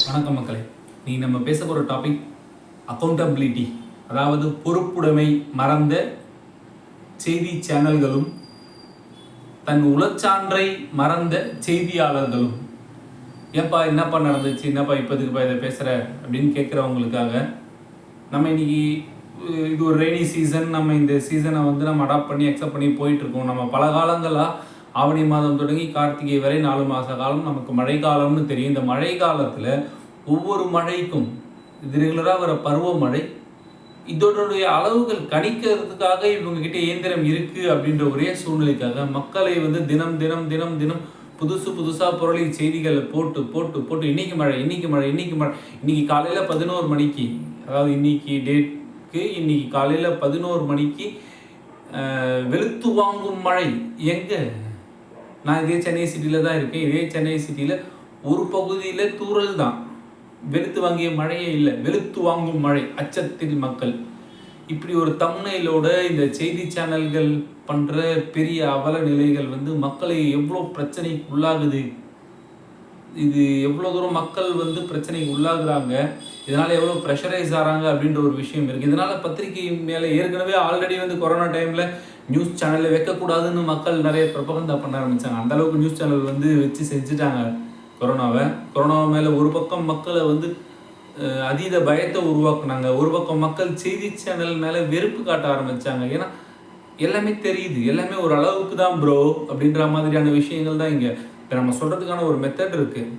வணக்கம் மக்களே, நீ நம்ம பேச போகிற டாபிக் அக்கௌண்டபிலிட்டி, அதாவது பொறுப்புடைமை மறந்த செய்தி சேனல்களும் தன் உளச்சான்றை மறந்த செய்தியாளர்களும். ஏப்பா என்னப்பா நடந்துச்சு, என்னப்பா இப்போதுக்குப்பா இதை பேசுகிற அப்படின்னு கேட்குறவங்களுக்காக நம்ம இன்னைக்கு இது ஒரு ரெய்னி சீசன். நம்ம இந்த சீசனை நம்ம அடாப்ட் பண்ணி அக்செப்ட் பண்ணி போயிட்டுருக்கோம். நம்ம பல காலங்களாக ஆவணி மாதம் தொடங்கி கார்த்திகை வரை 4 மாத காலம் நமக்கு மழை காலம்னு தெரியும். இந்த மழை காலத்தில் ஒவ்வொரு மழைக்கும் இது ரெகுலராக வர பருவமழை இதோடைய அளவுகள் கணிக்கிறதுக்காக இவங்ககிட்ட இயந்திரம் இருக்குது அப்படின்ற ஒரே சூழ்நிலைக்காக மக்களை தினம் தினம் தினம் தினம் புதுசாக புரளி செய்திகளை போட்டு போட்டு போட்டு இன்னைக்கு மழை இன்னைக்கு காலையில் 11 மணிக்கு, அதாவது இன்னைக்கு டேட்க்கு இன்னைக்கு காலையில் 11 மணிக்கு வெளுத்து வாங்கும் மழை. எங்கே? நான் இதே சென்னை சிட்டியில் தான் இருக்கேன். இதே சென்னை சிட்டியில் ஒரு பகுதியில் தூறல் தான், வெளுத்து வாங்கிய மழையே இல்லை. வெளுத்து வாங்கும் மழை, அச்சத்தில் மக்கள். இப்படி ஒரு தம்ப்நெயிலோட இந்த செய்தி சேனல்கள் பண்ணுற பெரிய அவல நிலைகள் மக்களை எவ்வளோ பிரச்சனைக்கு உள்ளாகுது. இது எவ்வளோ தூரம் மக்கள் பிரச்சனைக்கு உள்ளாகுறாங்க, இதனால் எவ்வளோ ப்ரெஷரைஸ் ஆகிறாங்க அப்படின்ற ஒரு விஷயம் இருக்குது. இதனால் பத்திரிகை மேலே ஏற்கனவே ஆல்ரெடி கொரோனா டைமில் நியூஸ் சேனலில் வைக்கக்கூடாதுன்னு மக்கள் நிறைய பிரபகந்தா பண்ண ஆரம்பித்தாங்க. அந்தளவுக்கு நியூஸ் சேனல் வச்சு செஞ்சுட்டாங்க கொரோனா மேலே. ஒரு பக்கம் மக்களை அதீத பயத்தை உருவாக்குனாங்க, ஒரு பக்கம் மக்கள் செய்தி சேனல் மேலே வெறுப்பு காட்ட ஆரம்பித்தாங்க. ஏன்னா எல்லாமே தெரியுது, எல்லாமே ஒரு அளவுக்கு தான் ப்ரோ அப்படின்ற மாதிரியான விஷயங்கள் தான் இங்கே. இப்போ நம்ம சொல்கிறதுக்கான ஒரு மெத்தட் இருக்குது.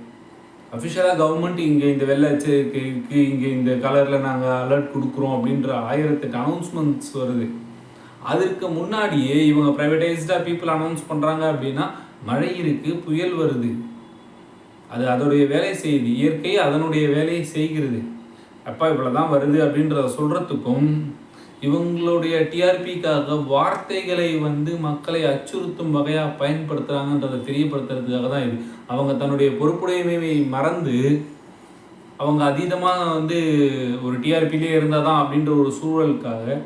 அஃபிஷியலாக கவர்மெண்ட் இங்கே இந்த வெள்ளை எச்சரிக்கைக்கு இங்கே இந்த கலரில் நாங்கள் அலர்ட் கொடுக்குறோம் அப்படின்ற 1008 அனௌன்ஸ்மெண்ட்ஸ் வருது. அதற்கு முன்னாடியே இவங்க ப்ரைவேட்டைஸ்டாக பீப்புள் அனௌன்ஸ் பண்ணுறாங்க அப்படின்னா மழை இருக்குது, புயல் வருது, அது அதோடைய வேலை செய்யுது, இயற்கை அதனுடைய வேலையை செய்கிறது. அப்பா இவ்வளோ தான் வருது அப்படின்றத சொல்கிறதுக்கும் இவங்களுடைய டிஆர்பிக்காக வார்த்தைகளை மக்களை அச்சுறுத்தும் வகையாக பயன்படுத்துகிறாங்கன்றதை தெரியப்படுத்துறதுக்காக தான் இது. அவங்க தன்னுடைய பொறுப்புடைமையை மறந்து அவங்க அதீதமாக ஒரு டிஆர்பிலே இருந்தால் தான் அப்படின்ற ஒரு சூழலுக்காக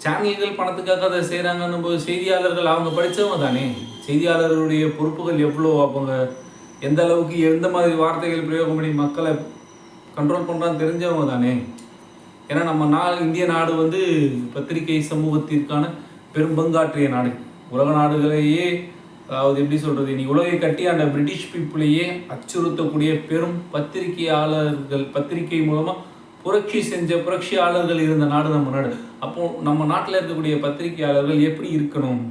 சேனல்கள் பணத்துக்காக அதை செய்கிறாங்கன்னும் போது செய்தியாளர்கள் அவங்க படித்தவங்க தானே. செய்தியாளர்களுடைய பொறுப்புகள் எவ்வளோ, அவங்க எந்த அளவுக்கு எந்த மாதிரி வார்த்தைகள் பிரயோகம் பண்ணி மக்களை கண்ட்ரோல் பண்ணுறான்னு தெரிஞ்சவங்க தானே. ஏன்னா நம்ம இந்திய நாடு பத்திரிகை சமூகத்திற்கான பெரும் பங்காற்றிய நாடு. உலக நாடுகளையே, அதாவது எப்படி சொல்கிறது, இனி உலகை கட்டி அந்த பிரிட்டிஷ் பீப்புளையே அச்சுறுத்தக்கூடிய பெரும் பத்திரிகையாளர்கள், பத்திரிகை மூலமாக புரட்சி செஞ்ச புரட்சியாளர்கள் இருந்த நாடு நம்ம நாடு. அப்போது நம்ம நாட்டில் இருக்கக்கூடிய பத்திரிகையாளர்கள் எப்படி இருக்கணும்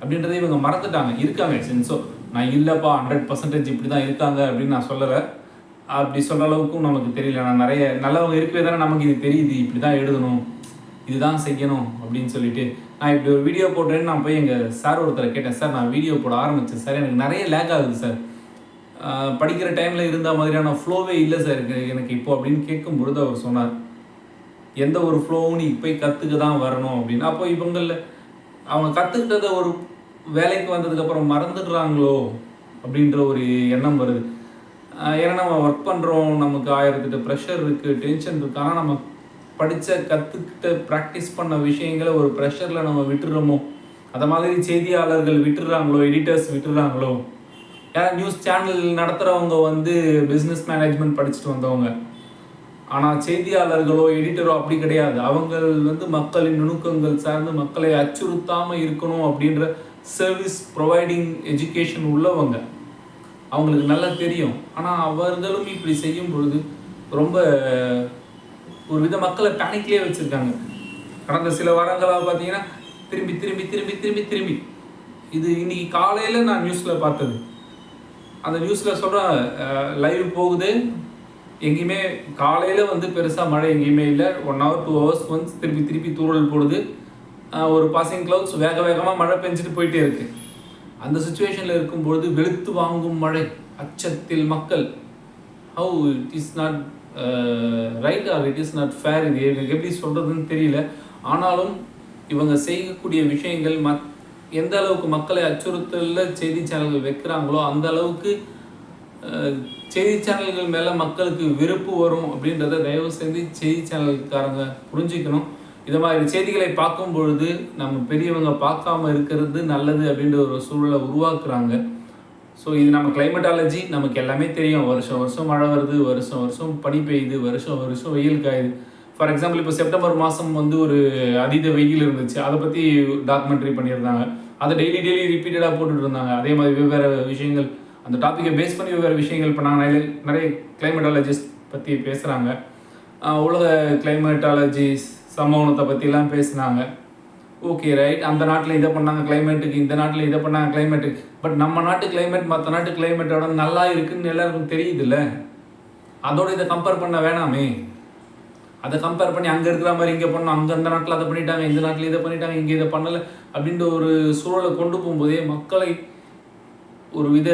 அப்படின்றத இவங்க மறந்துட்டாங்க. இருக்காங்க சென்ஸோ, நான் இல்லைப்பா 100% இப்படி தான் இருக்காங்க அப்படின்னு நான் சொல்லலை. அப்படி சொல்கிற அளவுக்கும் நமக்கு தெரியல. நான் நிறைய நல்லவங்க இருக்கவே தானே நமக்கு இது தெரியுது, இப்படி தான் எழுதணும், இதுதான் செய்யணும் அப்படின்னு சொல்லிட்டு. நான் இப்படி ஒரு வீடியோ போட்டேன்னு நான் போய் எங்கள் சார் ஒருத்தரை கேட்டேன். சார் நான் வீடியோ போட ஆரம்பித்தேன் சார், எனக்கு நிறைய லேக் ஆகுது சார், படிக்கிற டைமில் இருந்த மாதிரியான ஃப்ளோவே இல்லை சார் எனக்கு இப்போ அப்படின்னு கேட்கும் பொழுது அவர் சொன்னார், எந்த ஒரு ஃப்ளோவும் நீ போய் கற்றுக்க தான் வரணும் அப்படின்னு. அப்போ இவங்களில் அவங்க கற்றுக்கிட்டதை ஒரு வேலைக்கு வந்ததுக்கப்புறம் மறந்துடுறாங்களோ அப்படின்ற ஒரு எண்ணம் வருது. ஏன்னா நம்ம ஒர்க் பண்ணுறோம், நமக்கு 1008 ப்ரெஷர் இருக்குது, டென்ஷன் இருக்குது. ஆனால் நம்ம படித்த கற்றுக்கிட்ட ப்ராக்டிஸ் பண்ண விஷயங்களை ஒரு ப்ரெஷரில் நம்ம விட்டுடுறோமோ, அதை மாதிரி செய்தியாளர்கள் விட்டுடுறாங்களோ, எடிட்டர்ஸ் விட்டுடுறாங்களோ. ஏன்னா நியூஸ் சேனல் நடத்துகிறவங்க பிஸ்னஸ் மேனேஜ்மெண்ட் படிச்சுட்டு வந்தவங்க. ஆனால் செய்தியாளர்களோ எடிட்டரோ அப்படி கிடையாது. அவங்க மக்களின் நுணுக்கங்கள் சார்ந்து மக்களை அச்சுறுத்தாமல் இருக்கணும் அப்படின்ற சர்வீஸ் ப்ரொவைடிங் எஜுகேஷன் உள்ளவங்க. அவங்களுக்கு நல்லா தெரியும். ஆனால் அவர்களும் இப்படி செய்யும் பொழுது ரொம்ப ஒரு வித மக்களை பேனிக்லேயே வச்சுருக்காங்க. கடந்த சில வாரங்களாக பார்த்தீங்கன்னா திரும்பி திரும்பி திரும்பி திரும்பி திரும்பி இது இன்னைக்கு காலையில் நான் நியூஸில் பார்த்தது. அந்த நியூஸில் சொல்கிறேன், லைவ் போகுது, எங்கேயுமே காலையில் பெருசாக மழை எங்கேயுமே இல்லை. 1 hour 2 hours ஒன்ஸ் திருப்பி திருப்பி தூறல் போடுது. ஒரு பாசிங் க்ளவுட்ஸ் வேகமாக மழை பெஞ்சிட்டு போயிட்டே இருக்குது. அந்த சுச்சுவேஷனில் இருக்கும்பொழுது வெளுத்து வாங்கும் மழை, அச்சத்தில் மக்கள். How it is not right or it is not fair. இது எனக்கு எப்படி சொல்கிறதுன்னு தெரியல. ஆனாலும் இவங்க செய்யக்கூடிய விஷயங்கள் எந்த அளவுக்கு மக்களை அச்சுறுத்தலில் செய்தி சேனல்கள் வைக்கிறாங்களோ அந்த அளவுக்கு செய்தி சேனல்கள் மேலே மக்களுக்கு வெறுப்பு வரும் அப்படின்றத தயவு செஞ்சு செய்தி சேனல்காரங்க புரிஞ்சுக்கணும். இது மாதிரி செய்திகளை பார்க்கும் பொழுது நம்ம பெரியவங்க பார்க்காம இருக்கிறது நல்லது அப்படின்ற ஒரு சூழலை உருவாக்குறாங்க. ஸோ இது நம்ம கிளைமேட்டாலஜி நமக்கு எல்லாமே தெரியும். வருஷம் வருஷம் மழை வருது, வருஷம் வருஷம் பனி பெய்யுது, வருஷம் வருஷம் வெயில் காயுது. ஃபார் எக்ஸாம்பிள் இப்போ செப்டம்பர் மாதம் வந்து ஒரு அதீத வெயில் இருந்துச்சு, அதை பற்றி டாக்குமெண்ட்ரி பண்ணியிருந்தாங்க. அதை டெய்லி ரிப்பீட்டடாக போட்டுட்டு இருந்தாங்க. அதே மாதிரி வெவ்வேறு விஷயங்கள் அந்த டாப்பிக்கை பேஸ் பண்ணி வெவ்வேறு விஷயங்கள் பண்ணாங்க. நிறைய கிளைமேட்டாலஜிஸ்ட் பற்றி பேசுகிறாங்க. உலக கிளைமேட்டாலஜிஸ் சமூகத்தை பற்றிலாம் பேசுனாங்க. ஓகே ரைட், அந்த நாட்டில் இதை பண்ணாங்க கிளைமேட்டுக்கு, இந்த நாட்டில் இதை பண்ணாங்க கிளைமேட்டுக்கு. பட் நம்ம நாட்டு கிளைமேட் மற்ற நாட்டு கிளைமேட்டோட நல்லா இருக்குன்னு எல்லாருக்கும் தெரியுதுல்ல. அதோட இதை கம்பேர் பண்ண வேணாமே. அதை கம்பேர் பண்ணி அங்கே இருக்கிற மாதிரி இங்கே பண்ணோம், அங்கே அந்த நாட்டில் அதை பண்ணிட்டாங்க, இந்த நாட்டில் இதை பண்ணிட்டாங்க, இங்கே இதை பண்ணலை அப்படின்ற ஒரு சூழலை கொண்டு போகும்போதே மக்களை ஒரு வித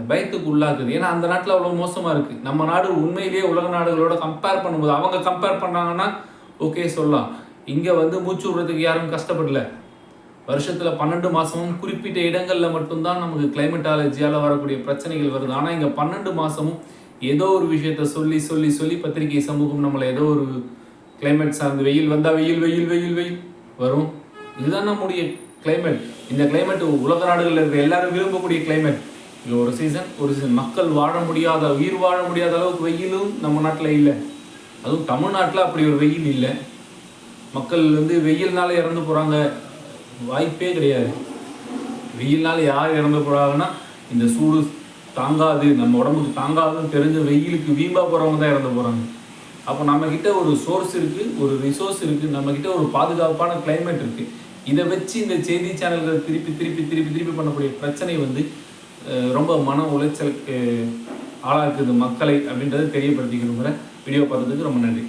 பயத்துக்கு உள்ளாக்குது. ஏன்னா அந்த நாட்டில் அவ்வளோ மோசமாக இருக்குது. நம்ம நாடு உண்மையிலேயே உலக நாடுகளோட கம்பேர் பண்ணும்போது அவங்க கம்பேர் பண்ணாங்கன்னா ஓகே சொல்லலாம். இங்கே வந்து மூச்சு விடுறதுக்கு யாரும் கஷ்டப்படல. வருஷத்தில் 12 மாதமும் குறிப்பிட்ட இடங்களில் மட்டும்தான் நமக்கு கிளைமேட்டாலஜியால் வரக்கூடிய பிரச்சனைகள் வருது. ஆனால் இங்கே 12 மாதமும் ஏதோ ஒரு விஷயத்த சொல்லி சொல்லி சொல்லி பத்திரிகை சமூகம் நம்மளை ஏதோ ஒரு கிளைமேட் சார்ந்து வெயில் வந்தால் வெயில் வெயில் வெயில் வெயில் வரும். இதுதான் நம்முடைய கிளைமேட். இந்த கிளைமேட் உலக நாடுகளில் இருக்கிற எல்லாரும் விரும்பக்கூடிய கிளைமேட். இல்லை ஒரு சீசன் மக்கள் வாழ முடியாத, உயிர் வாழ முடியாத அளவுக்கு வெயிலும் நம்ம நாட்டில் இல்லை. அதுவும் தமிழ்நாட்டில் அப்படி ஒரு வெயில் இல்லை. மக்கள் வந்து வெயில்னால இறந்து போகிறாங்க, வாய்ப்பே கிடையாது. வெயில்னால யார் இறந்து போகிறாங்கன்னா இந்த சூடு தாங்காது, நம்ம உடம்புக்கு தாங்காதுன்னு தெரிஞ்ச வெயிலுக்கு வீம்பா போகிறவங்க தான் இறந்து போகிறாங்க. அப்போ நம்மக்கிட்ட ஒரு சோர்ஸ் இருக்குது, ஒரு ரிசோர்ஸ் இருக்குது, நம்மக்கிட்ட ஒரு பாதுகாப்பான கிளைமேட் இருக்குது. இதை வச்சு இந்த செய்தி சேனல்கள் திருப்பி பண்ணக்கூடிய பிரச்சனை வந்து ரொம்ப மன உளைச்சலுக்கு ஆளாக்குது மக்களை அப்படின்றத தெரியப்படுத்திக்கணுங்கிற வீடியோ பார்த்ததுக்கு ரொம்ப நன்றி.